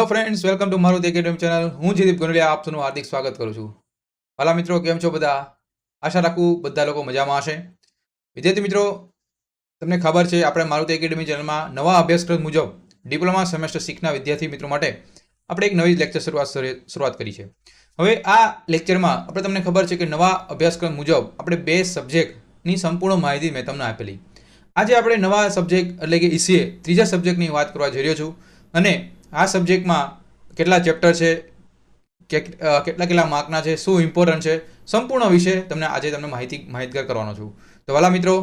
Hello friends, welcome to Maruti academy channel. હું જયદીપ ગોંડલિયા આપ સૌનું હાર્દિક સ્વાગત કરું છું. વાલા મિત્રો, કેમ છો બધા? આશા રાખું બધા લોકો મજામાં હશે. વિદ્યાર્થી મિત્રો, તમને ખબર છે આપણે મારુતિ એકેડમી ચેનલમાં નવા અભ્યાસક્રમ મુજબ ડિપ્લોમા સેમેસ્ટર 6ના વિદ્યાર્થી મિત્રો માટે આપણે એક નવી લેક્ચર શરૂઆત કરી છે. હવે આ લેક્ચરમાં આપણે તમને ખબર છે કે નવા અભ્યાસક્રમ મુજબ આપણે 2 સબ્જેક્ટની સંપૂર્ણ માહિતી મેં તમને આપેલી. આજે આપણે નવા સબ્જેક્ટ એટલે કે ECA ત્રીજા સબ્જેક્ટની વાત કરવા જઈ રહ્યો છું. અને આ સબ્જેક્ટમાં કેટલા ચેપ્ટર છે, કેટલા માર્કના છે, શું ઇમ્પોર્ટન્ટ છે, સંપૂર્ણ વિશે તમને માહિતગાર કરવાનો છું. તો વાલા મિત્રો,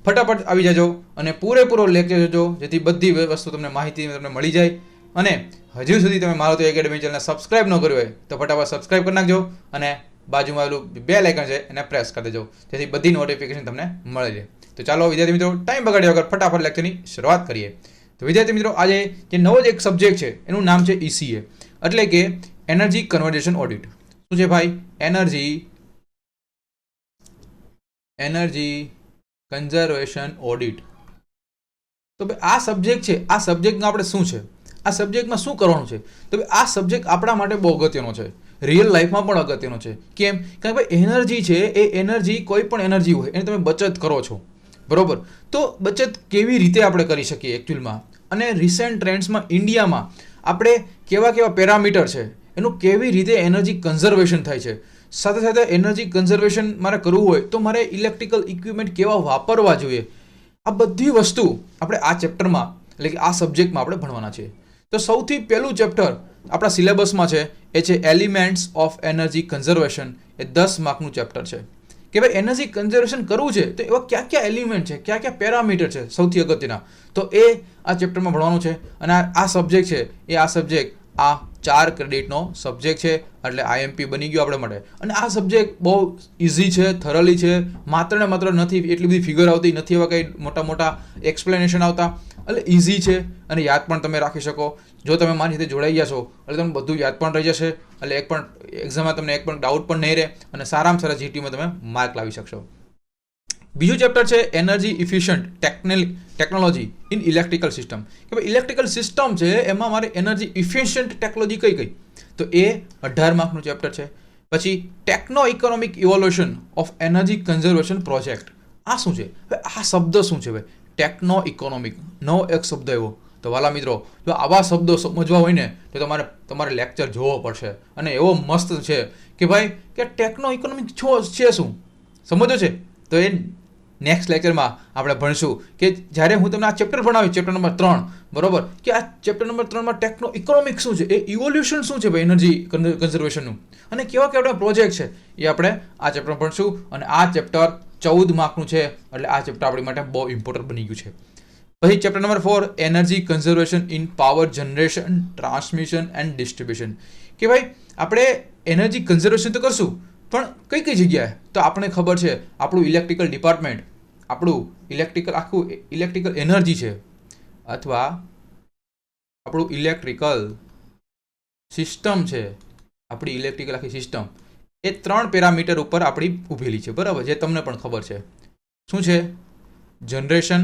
ફટાફટ આવી જાજો અને પૂરેપૂરો લેક્ચર જોજો, જેથી બધી વસ્તુ માહિતી તમને મળી જાય. અને હજુ સુધી તમે મારુતિ એકેડમી ચેનલને સબસ્ક્રાઇબ ન કર્યું હોય તો ફટાફટ સબસ્ક્રાઇબ કરી નાખજો અને બાજુમાં આવેલું બેલ આઇકન છે એને પ્રેસ કરી દેજો, જેથી બધી નોટિફિકેશન તમને મળે છે. તો ચાલો વિદ્યાર્થી મિત્રો, ટાઈમ બગાડ્યા વગર ફટાફટ લેક્ચરની શરૂઆત કરીએ. તો વિદ્યાર્થી મિત્રો, આજે જે નવો જ એક સબ્જેક્ટ છે એનું નામ છે ECA, એટલે કે એનર્જી કન્ઝર્વેશન ઓડિટ. શું છે ભાઈ? Energy conservation audit. તો ભાઈ આ સબ્જેક્ટ છે, આ સબ્જેક્ટમાં આપણે શું છે, આ સબ્જેક્ટમાં શું કરવાનું છે? તો ભાઈ આ સબ્જેક્ટ આપણા માટે બહુ અગત્યનો છે, રિયલ લાઈફમાં પણ અગત્યનો છે. કેમ? કારણ કે ભાઈ એનર્જી છે, એ એનર્જી કોઈ પણ એનર્જી હોય એની તમે બચત કરો છો, બરોબર? તો બચત કેવી રીતે આપણે કરી શકીએ એકચ્યુઅલમાં, અને રિસેન્ટ ટ્રેન્ડ્સમાં ઇન્ડિયામાં આપણે કેવા પેરામીટર છે એનું કેવી રીતે એનર્જી કન્ઝર્વેશન થાય છે. સાથે સાથે એનર્જી કન્ઝર્વેશન મારે કરવું હોય તો મારે ઇલેક્ટ્રિકલ ઇક્વિપમેન્ટ કેવા વાપરવા જોઈએ, આ બધી વસ્તુ આપણે આ ચેપ્ટરમાં એટલે કે આ સબ્જેક્ટમાં આપણે ભણવાના છે. તો સૌથી પહેલું ચેપ્ટર આપણા સિલેબસમાં છે એ છે એલિમેન્ટ્સ ઓફ એનર્જી કન્ઝર્વેશન. એ 10 માર્કનું ચેપ્ટર છે કે ભાઈ એનર્જી કન્ઝર્વેશન કરવું છે તો એવા કયા એલિમેન્ટ છે, કયા પેરામીટર છે સૌથી અગત્યના, તો એ આ ચેપ્ટરમાં ભણવાનું છે. અને આ સબ્જેક્ટ છે એ આ સબ્જેક્ટ 4 ક્રેડિટનો સબ્જેક્ટ છે, એટલે IMP બની ગયો આપણે માટે. અને આ સબ્જેક્ટ બહુ ઇઝી છે, થરલી છે, માત્ર ને માત્ર નથી એટલી બધી ફિગર આવતી નથી, એવા કંઈ મોટા એક્સપ્લેનેશન આવતા, એટલે ઇઝી છે અને યાદ પણ તમે રાખી શકો. જો તમે મારી સાથે જોડાઈ ગયા છો એટલે તમને બધું યાદ પણ રહી જશે, એટલે એક પણ એક્ઝામમાં તમને એક પણ ડાઉટ પણ નહીં રહે અને સારામાં સારા GTમાં તમે માર્ક લાવી શકશો. બીજું ચેપ્ટર છે energy efficient technology in electrical system. કે ભાઈ ઇલેક્ટ્રિકલ સિસ્ટમ છે એમાં મારે એનર્જી ઇફિશિયન્ટ ટેકનોલોજી કઈ, તો એ 18 માર્કનું ચેપ્ટર છે. પછી techno economic evolution of energy conservation project. આ શું છે? આ શબ્દ શું છે ભાઈ? ટેકનો ઇકોનોમિક, નવો એક શબ્દ એવો. તો વાલા મિત્રો, જો આવા શબ્દો સમજવા હોય ને તો તમારે લેક્ચર જોવો પડશે. અને એવો મસ્ત છે કે ભાઈ કે ટેકનો ઇકોનોમિક છે શું સમજો છે, તો એ નેક્સ્ટ લેક્ચરમાં આપણે ભણશું. કે જ્યારે હું તમને આ ચેપ્ટર ભણાવ્યું, ચેપ્ટર નંબર 3, બરોબર, કે આ ચેપ્ટર નંબર 3માં ટેકનો ઇકોનોમિક શું છે, એ ઇવોલ્યુશન શું છે ભાઈ એનર્જી કન્ઝર્વેશનનું, અને કેવા પ્રોજેક્ટ છે એ આપણે આ ચેપ્ટરમાં ભણશું. અને આ ચેપ્ટર 14 માર્કનું છે, એટલે આ ચેપ્ટર આપણી માટે બહુ ઇમ્પોર્ટન્ટ બની ગયું છે. પછી chapter number 4 energy conservation in power generation, transmission and distribution. કે ભાઈ આપણે એનર્જી કન્ઝર્વેશન તો કરશું, પણ કઈ જગ્યાએ? તો આપણે ખબર છે આપણું ઇલેક્ટ્રિકલ ડિપાર્ટમેન્ટ, આપણું આખું ઇલેક્ટ્રિકલ એનર્જી છે, અથવા આપણું ઇલેક્ટ્રિકલ સિસ્ટમ છે, આપણી ઇલેક્ટ્રિકલ આખી સિસ્ટમ એ 3 પેરામીટર ઉપર આપણી ઊભેલી છે, બરાબર, જે તમને પણ ખબર છે. શું છે? જનરેશન,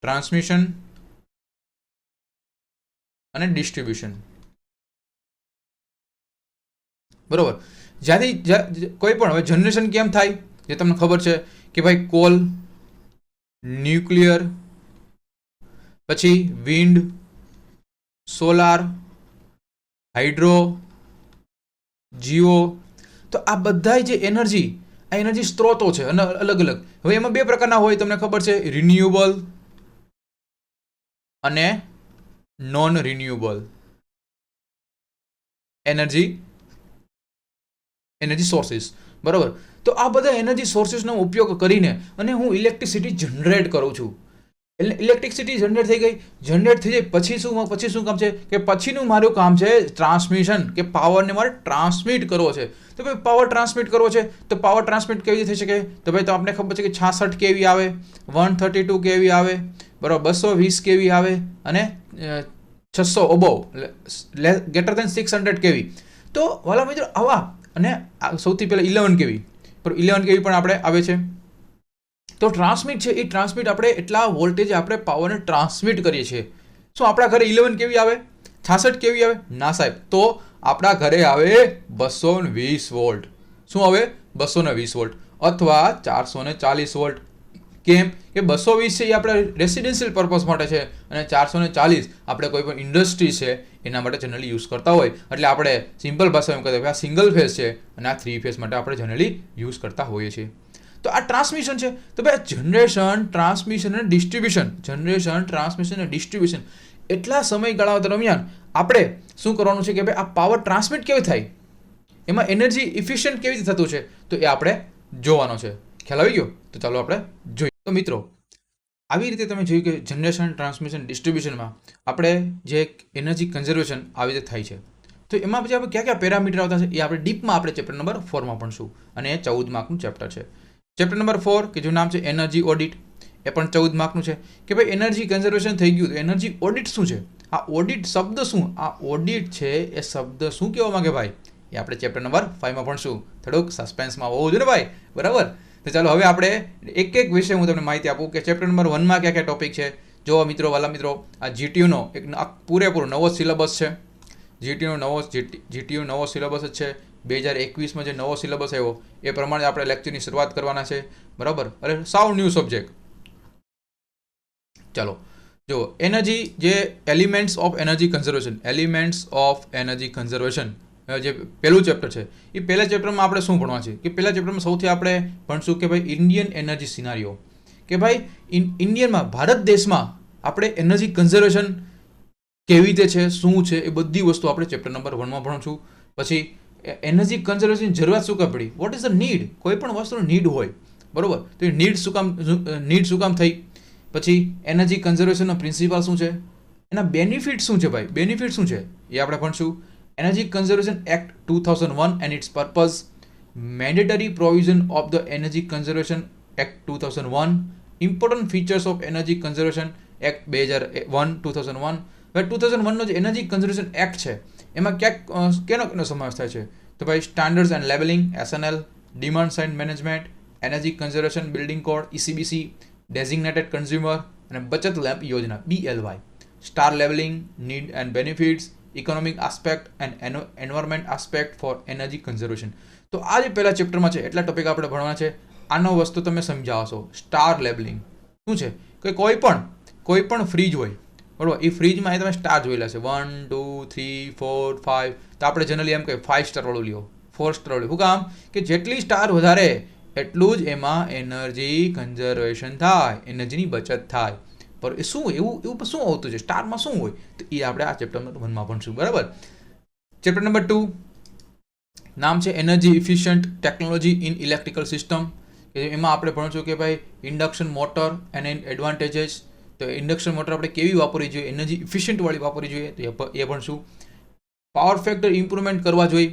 ટ્રાન્સમિશન અને ડિસ્ટ્રીબ્યુશન, બરોબર. જ્યાંથી કોઈ પણ હવે જનરેશન કેમ થાય જે તમને ખબર છે કે ભાઈ કોલ, ન્યુક્લિયર, પછી વિન્ડ, સોલાર, હાઇડ્રો, જીઓ. તો આ બધા જે એનર્જી સ્ત્રોતો છે અને અલગ અલગ. હવે એમાં 2 પ્રકારના હોય, તમને ખબર છે, રિન્યુએબલ અને નોન રિન્યુએબલ એનર્જી સોર્સિસ, બરાબર. તો આ બધા એનર્જી સોર્સિસનો ઉપયોગ કરીને અને હું ઇલેક્ટ્રિસિટી જનરેટ કરું છું. એટલે ઇલેક્ટ્રિસિટી જનરેટ થઈ જાય પછી શું કામ છે કે પછીનું મારું કામ છે ટ્રાન્સમિશન, કે પાવરને મારે ટ્રાન્સમિટ કરવો છે. તો ભાઈ પાવર ટ્રાન્સમિટ કરવો છે તો પાવર ટ્રાન્સમિટ કેવી રીતે થઈ શકે? તો ભાઈ તો આપણે ખબર છે કે 66 kV આવે, 132 kV આવે, બરાબર, 220 kV આવે અને 600 અબોવ ગ્રેટર દેન 600 kV. તો વાલા મિત્રો આવા, અને સૌથી પહેલાં 11 kV, પર 11 kV પણ આપણે આવે છે. તો ટ્રાન્સમિટ છે, એ ટ્રાન્સમિટ આપણે એટલા વોલ્ટેજ આપણે પાવરને ટ્રાન્સમિટ કરીએ છીએ. શું આપણા ઘરે 11 કેવી આવે, 66 કેવી આવે? ના સાહેબ, તો આપણા ઘરે આવે 220 વોલ્ટ. શું આવે? 220 વોલ્ટ અથવા 440 વોલ્ટ. કેમ કે 220 છે એ આપણે રેસિડેન્શિયલ પર્પઝ માટે છે અને 440 આપણે કોઈ પણ ઇન્ડસ્ટ્રી છે એના માટે જનરલી યુઝ કરતા હોય. એટલે આપણે સિમ્પલ ભાષામાં કહીએ કે આ સિંગલ ફેઝ છે અને આ 3 ફેઝ માટે આપણે જનરલી યુઝ કરતા હોઈએ છીએ. તો આ ટ્રાન્સમિશન છે. તો ભાઈ જનરેશન, ટ્રાન્સમિશન અને ડિસ્ટ્રીબ્યુશન, જનરેશન, ટ્રાન્સમિશન અને ડિસ્ટ્રીબ્યુશન એટલા સમયગાળા દરમિયાન આપણે શું કરવાનું છે કે ભાઈ આ પાવર ટ્રાન્સમિટ કેવી થાય, એમાં એનર્જી ઇફિશિયન્ટ કેવી રીતે થતું છે, તો એ આપણે જોવાનો છે. ખ્યાલ આવી ગયો? તો ચાલો આપણે જોઈએ. તો મિત્રો, આવી રીતે તમે જોયું કે જનરેશન, ટ્રાન્સમિશન, ડિસ્ટ્રીબ્યુશનમાં આપણે જે એનર્જી કન્ઝર્વેશન આવી રીતે થાય છે. તો એમાં પછી આપણે કયા કયા પેરામીટર આવતા છે એ આપણે ડીપમાં આપણે ચેપ્ટર નંબર 4માં ભણશું અને એ 14 માર્કનું ચેપ્ટર છે. ચેપ્ટર નંબર 4 કે જેનું નામ છે એનર્જી ઓડિટ, એ પણ 14 માર્કનું છે. કે ભાઈ એનર્જી કન્ઝર્વેશન થઈ ગયું તો એનર્જી ઓડિટ શું છે? આ ઓડિટ શબ્દ શું? આ ઓડિટ છે એ શબ્દ શું કહેવા માંગે ભાઈ, એ આપણે ચેપ્ટર નંબર 5માં ભણશું. થોડુંક સસ્પેન્સમાં હોવું જોઈએ ને ભાઈ, બરાબર? તો ચાલો હવે આપણે એક એક વિશે હું તમને માહિતી આપું કે ચેપ્ટર નંબર 1માં કયા કયા ટોપિક છે. જો મિત્રો, વાલા મિત્રો, આ જીટીયુનો એક પૂરેપૂરો નવો સિલેબસ છે. જીટીયુ નવો સિલેબસ જ છે. 2021માં જે નવો સિલેબસ આવ્યો એ પ્રમાણે આપણે લેક્ચરની શરૂઆત કરવાના છે, બરાબર? અરે સાવ ન્યૂ સબ્જેક્ટ. ચાલો જો એનર્જી, જે elements of energy conservation, elements of energy conservation જે પહેલું ચેપ્ટર છે એ પહેલા ચેપ્ટરમાં આપણે શું ભણવા છે કે પહેલા ચેપ્ટરમાં સૌથી આપણે ભણશું કે ભાઈ ઇન્ડિયન એનર્જી સિનારીઓ, કે ભાઈ ઇન્ડિયનમાં, ભારત દેશમાં આપણે એનર્જી કન્ઝર્વેશન કેવી રીતે છે, શું છે, એ બધી વસ્તુ આપણે ચેપ્ટર નંબર 1માં ભણશું. પછી એનર્જી કન્ઝર્વેશનની જરૂરિયાત શું કામ પડી, વોટ ઇઝ ધ નીડ, કોઈ પણ વસ્તુનું નીડ હોય, બરોબર? તો એ નીડ શું કામ થઈ. પછી એનર્જી કન્ઝર્વેશનનો પ્રિન્સિપલ શું છે, એના બેનિફિટ શું છે ભાઈ, બેનિફિટ શું છે એ આપણે ભણશું. Energy conservation act 2001 and its purpose, mandatory provision of the Energy Conservation Act 2001, important features of Energy Conservation Act 2001. હવે 2001નો જે એનર્જી કન્ઝર્વેશન એક્ટ છે એમાં કેનો સમાવેશ થાય છે, તો ભાઈ standards and labelling SNL, demand side management, energy conservation building code ECBC, designated consumer અને Bachat lamp Yojana BLY, star labelling, need and benefits, economic aspect and environment aspect for energy conservation. તો આ જે પહેલા ચેપ્ટરમાં છે એટલા ટોપિક આપણે ભણવાના છે. આનો વસ્તુ તમે સમજાવશો. સ્ટાર લેબલિંગ શું છે કે કોઈ પણ ફ્રીજ હોય, બરાબર, એ ફ્રીજમાં એ તમે સ્ટાર જોયેલા છે 1 2 3 4 5, તો આપણે જનરલી એમ કહીએ 5 સ્ટાર વાળું લ્યો, 4 સ્ટાર વાળું. શું કામ? કે જેટલી સ્ટાર વધારે એટલું જ એમાં એનર્જી કન્ઝર્વેશન થાય, એનર્જીની બચત થાય. પર એ શું એવું શું આવતું છે, સ્ટારમાં શું હોય, તો એ આપણે આ ચેપ્ટર નંબર 1માં ભણશું, બરાબર? ચેપ્ટર નંબર 2 નામ છે energy efficient technology in electrical system, કે એમાં આપણે ભણશું કે ભાઈ ઇન્ડક્શન મોટર એન્ડ એડવાન્ટેજીસ. તો ઇન્ડક્શન મોટર આપણે કેવી વાપરવી જોઈએ, એનર્જી ઇફિશિયન્ટ વાળી વાપરવી જોઈએ, તો એ ભણશું. પાવર ફેક્ટર ઇમ્પ્રુવમેન્ટ કરવા જોઈએ,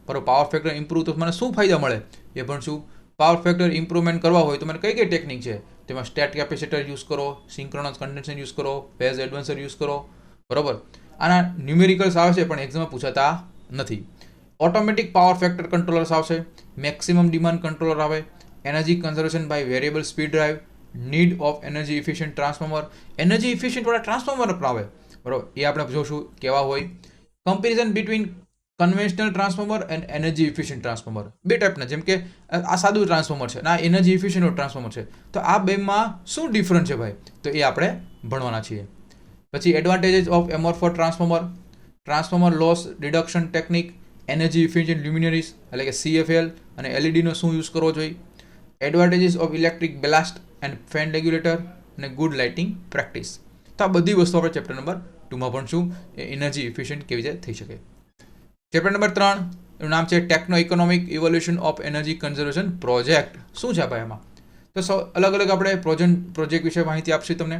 બરાબર? પાવર ફેક્ટર ઇમ્પ્રૂવ તો મને શું ફાયદા મળે એ ભણશું. પાવર ફેક્ટર ઇમ્પ્રુવમેન્ટ કરવા હોય તો મને કઈ ટેકનિક છે, તેમાં સ્ટેટ કેપેસિટર યુઝ કરો, સિંક્રોનસ કન્ડેન્સર યુઝ કરો, ફેઝ એડવાન્સર યુઝ કરો, બરાબર? આના ન્યુમેરિકલ્સ આવે છે પણ એક્ઝામમાં પૂછાતા નથી. ઓટોમેટિક પાવર ફેક્ટર કંટ્રોલર્સ આવશે, મેક્સિમમ ડિમાન્ડ કંટ્રોલર આવે, energy conservation by variable speed drive, need of energy efficient transformer, energy efficient વાળા ટ્રાન્સફોર્મર પણ આવે, બરાબર? એ આપણે જોશું કેવા હોય. Comparison between conventional transformer and energy efficient transformer, બે ટાઈપના, જેમ કે આ સાદું ટ્રાન્સફોર્મર છે અને આ એનર્જી ઇફિશિયન્ટ ટ્રાન્સફોર્મર છે, તો આ બેમાં શું ડિફરન્સ છે ભાઈ, તો એ આપણે ભણવાના છીએ. પછી advantages of amorphous transformer, transformer loss reduction technique, energy efficient luminaries એટલે કે CFL અને LEDનો શું યુઝ કરવો જોઈએ, advantages of electric ballast and fan regulator અને ગુડ લાઇટિંગ પ્રેક્ટિસ. તો આ બધી વસ્તુ આપણે ચેપ્ટર નંબર 2માં ભણશું, એ એનર્જી ઇફિશિયન્ટ કેવી રીતે થઈ શકે. ચેપ્ટર નંબર 3 એનું નામ છે techno economic evolution of energy conservation project. શું છે ભાઈ એમાં? તો અલગ અલગ આપણે પ્રોજેક્ટ વિશે માહિતી આપશે તમને.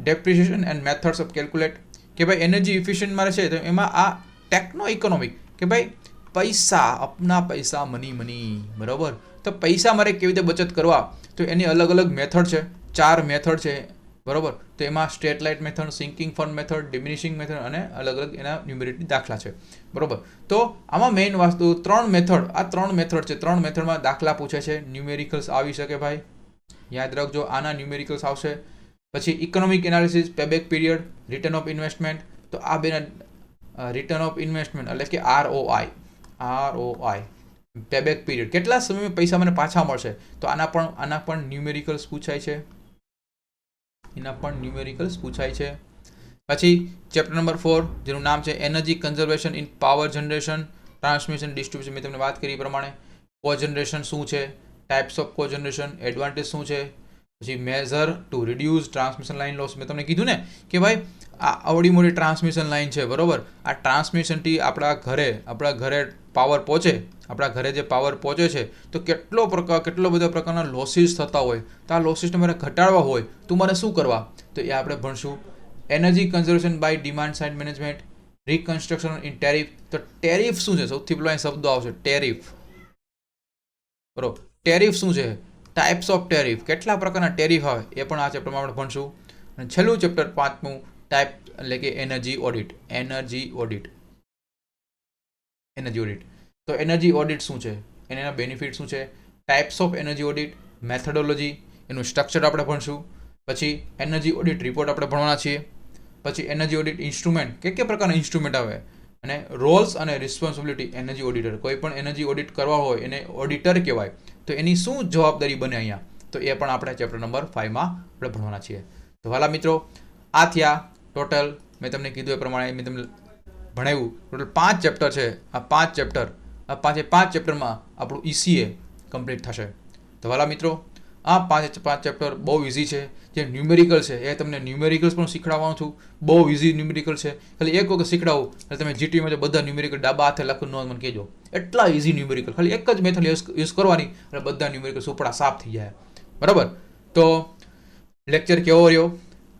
Depreciation and methods of calculate, કે ભાઈ એનર્જી ઇફિશિયન્ટ મારે છે તો એમાં આ ટેકનો ઇકોનોમિક, કે ભાઈ પૈસા, અપના પૈસા, મની, બરાબર? તો પૈસા મારે કેવી રીતે બચત કરવા, તો એની અલગ અલગ મેથડ છે, 4 મેથડ છે, બરાબર? તો એમાં straight line method, sinking fund method, diminishing method અને અલગ અલગ એના ન્યુમેરિકલ દાખલા છે, બરાબર? તો આમાં મેઇન વસ્તુ 3 મેથડ, આ 3 મેથડ છે. 3 મેથડમાં દાખલા પૂછે છે, ન્યુમેરિકલ્સ આવી શકે ભાઈ, યાદ રાખજો. આના ન્યુમેરિકલ્સ આવશે. પછી economic analysis, payback period, return of investment. તો આ બેના રિટર્ન ઓફ ઇન્વેસ્ટમેન્ટ એટલે કે ROI, પેબેક પીરિયડ, કેટલા સમયમાં પૈસા મને પાછા મળશે. તો આના પણ ન્યુમેરિકલ્સ પૂછાય છે. પછી ચેપ્ટર નંબર 4 જેનું નામ છે energy conservation in power generation, transmission, distribution. મેં તમને વાત કરી એ પ્રમાણે કોજનરેશન શું છે, ટાઈપ્સ ઓફ કોજનરેશન, એડવાન્ટેજ શું છે, પછી measure to reduce transmission line loss. મેં તમને કીધું ને કે ભાઈ આ આવડી મોટી ટ્રાન્સમિશન લાઇન છે, બરોબર. આ ટ્રાન્સમિશનથી આપણા ઘરે પાવર પહોંચે, આપણા ઘરે જે પાવર પહોંચે છે તો કેટલો બધા પ્રકારના લોસીસ થતા હોય. તો આ લોસીસને મારે ઘટાડવા હોય તો મારે શું કરવા, તો એ આપણે ભણશું. Energy conservation by demand side management, reconstruction in tariff. તો ટેરિફ શું છે, સૌથી પહેલો અહીં શબ્દો આવશે ટેરિફ, બરોબર. ટેરિફ શું છે, ટાઈપ્સ ઓફ ટેરિફ, કેટલા પ્રકારના ટેરિફ આવે એ પણ આ ચેપ્ટરમાં આપણે ભણશું. અને છેલ્લું ચેપ્ટર 5મું ટાઈપ એટલે કે એનર્જી ઓડિટ. તો એનર્જી ઓડિટ શું છે, એના બેનિફિટ શું છે, types of energy audit, methodology, એનું સ્ટ્રક્ચર આપણે ભણશું. પછી એનર્જી ઓડિટ રિપોર્ટ આપણે ભણવાના છીએ. પછી એનર્જી ઓડિટ ઇન્સ્ટ્રુમેન્ટ, કે પ્રકારના ઇન્સ્ટ્રુમેન્ટ આવે, અને રોલ્સ અને રિસ્પોન્સિબિલિટી એનર્જી ઓડિટર. કોઈ પણ એનર્જી ઓડિટ કરવા હોય એને ઓડિટર કહેવાય. તો એની શું જવાબદારી બને અહીંયા, તો એ પણ આપણે ચેપ્ટર નંબર 5માં આપણે ભણવાના છીએ. તો વાલા મિત્રો, આ થયા ટોટલ મેં તમને કીધું એ પ્રમાણે મેં તમને ભણાવ્યું. ટોટલ 5 ચેપ્ટર છે. આ પાંચ ચેપ્ટરમાં આપણું ECA કમ્પ્લીટ થશે. તો વાલા મિત્રો, આ પાંચ ચેપ્ટર બહુ ઇઝી છે. જે ન્યુમેરિકલ છે એ તમને ન્યુમેરિકલ્સ પણ શીખવાડવાનું છું. બહુ ઇઝી ન્યુમેરિકલ છે. ખાલી એક વખત શીખડાવું એટલે તમે GTમાં બધા ન્યુમેરિકલ ડાબા હાથે લખવાનું મને કહેજો. એટલા ઇઝી ન્યુમેરિકલ, ખાલી એક જ મેથડ યુઝ કરવાની એટલે બધા ન્યુમેરિકલ સુપડા સાફ થઈ જાય, બરાબર. તો લેક્ચર કેવો રહ્યો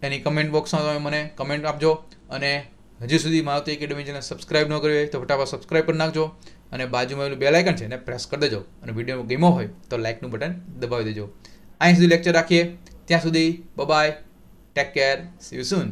એની કમેન્ટ બોક્સમાં તમે મને કમેન્ટ આપજો. અને હજી સુધી મારુતિ એકેડમી ચેનલ સબસ્ક્રાઇબ ન કરી હોય તો ફટાફટ સબસ્ક્રાઇબ કરી નાખજો. અને બાજુમાં પેલું બેલ આઇકન છે એને પ્રેસ કરી દેજો. અને વિડીયો ગમ્યો હોય તો લાઇકનું બટન દબાવી દેજો. અહીં સુધી લેક્ચર રાખીએ. ત્યાં સુધી bye, take care, see you soon.